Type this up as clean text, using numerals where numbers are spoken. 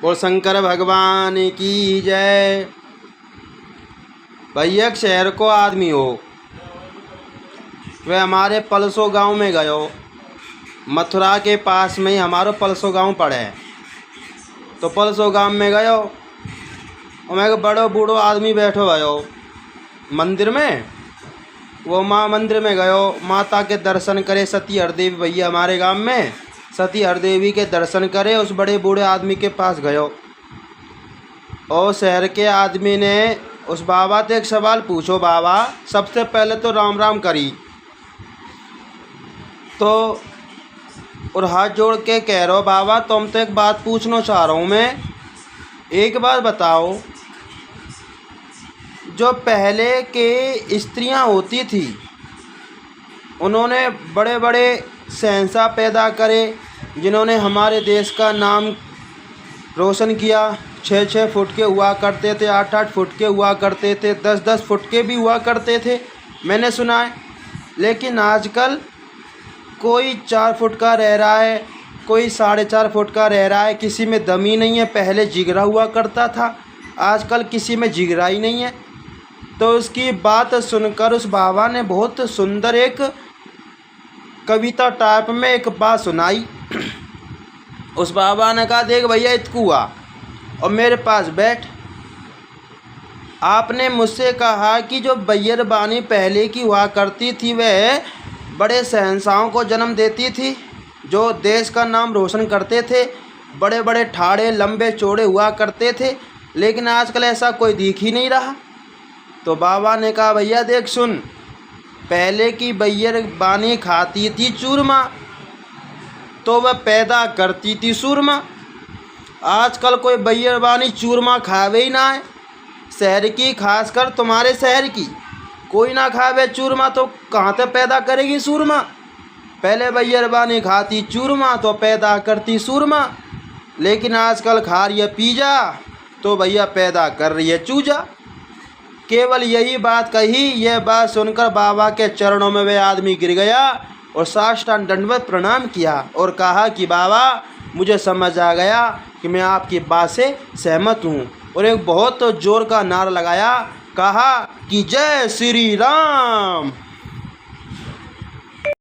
बोल शंकर भगवान की जय। भाई एक शहर को आदमी हो, वह हमारे पलसो गांव में गयो। मथुरा के पास में ही हमारो पलसो गांव पड़े। तो पलसो गांव में गयो और मैं बड़ो बूढ़ो आदमी बैठो भयो मंदिर में। वो माँ मंदिर में गयो, माता के दर्शन करे। सती हरदेवी भैया हमारे गांव में सती हरदेवी के दर्शन करे। उस बड़े बूढ़े आदमी के पास गयो और शहर के आदमी ने उस बाबा से एक सवाल पूछो। बाबा सबसे पहले तो राम राम करी तो और हाथ जोड़ के कह रहा हो, बाबा तुम तो एक बात पूछना चाह रहा हूँ मैं। एक बात बताओ, जो पहले के स्त्रियां होती थी उन्होंने बड़े बड़े शहंशाह पैदा करे, जिन्होंने हमारे देश का नाम रोशन किया। 6-6 फुट के हुआ करते थे, 8-8 फुट के हुआ करते थे, 10-10 फुट के भी हुआ करते थे, मैंने सुना है। लेकिन आजकल कोई 4 फुट का रह रहा है, कोई 4.5 फुट का रह रहा है, किसी में दम ही नहीं है। पहले जिगरा हुआ करता था, आजकल किसी में जिगरा ही नहीं है। तो उसकी बात सुनकर उस बाबा ने बहुत सुंदर एक कविता टाइप में एक बात सुनाई। उस बाबा ने कहा, देख भैया इतकू आ और मेरे पास बैठ। आपने मुझसे कहा कि जो बैयर बानी पहले की हुआ करती थी वह बड़े शहंशाहों को जन्म देती थी, जो देश का नाम रोशन करते थे, बड़े बड़े ठाड़े लंबे चौड़े हुआ करते थे। लेकिन आजकल ऐसा कोई दिख ही नहीं रहा। तो बाबा ने कहा, भैया देख सुन, पहले की बैयर बानी खाती थी चूरमा तो वह पैदा करती थी सूरमा। आजकल कोई बैयर बानी चूरमा खावे ही ना है। शहर की, खासकर तुम्हारे शहर की, कोई ना खावे चूरमा तो कहाँ से पैदा करेगी सूरमा। पहले बैयर बानी खाती चूरमा तो पैदा करती सूरमा, लेकिन आजकल खा रही है पिज़्ज़ा तो भैया पैदा कर रही है चूजा। केवल यही बात कही। यह बात सुनकर बाबा के चरणों में वह आदमी गिर गया और साष्टांग दंडवत प्रणाम किया और कहा कि बाबा मुझे समझ आ गया कि मैं आपकी बात से सहमत हूँ। और एक बहुत जोर का नारा लगाया, कहा कि जय श्री राम।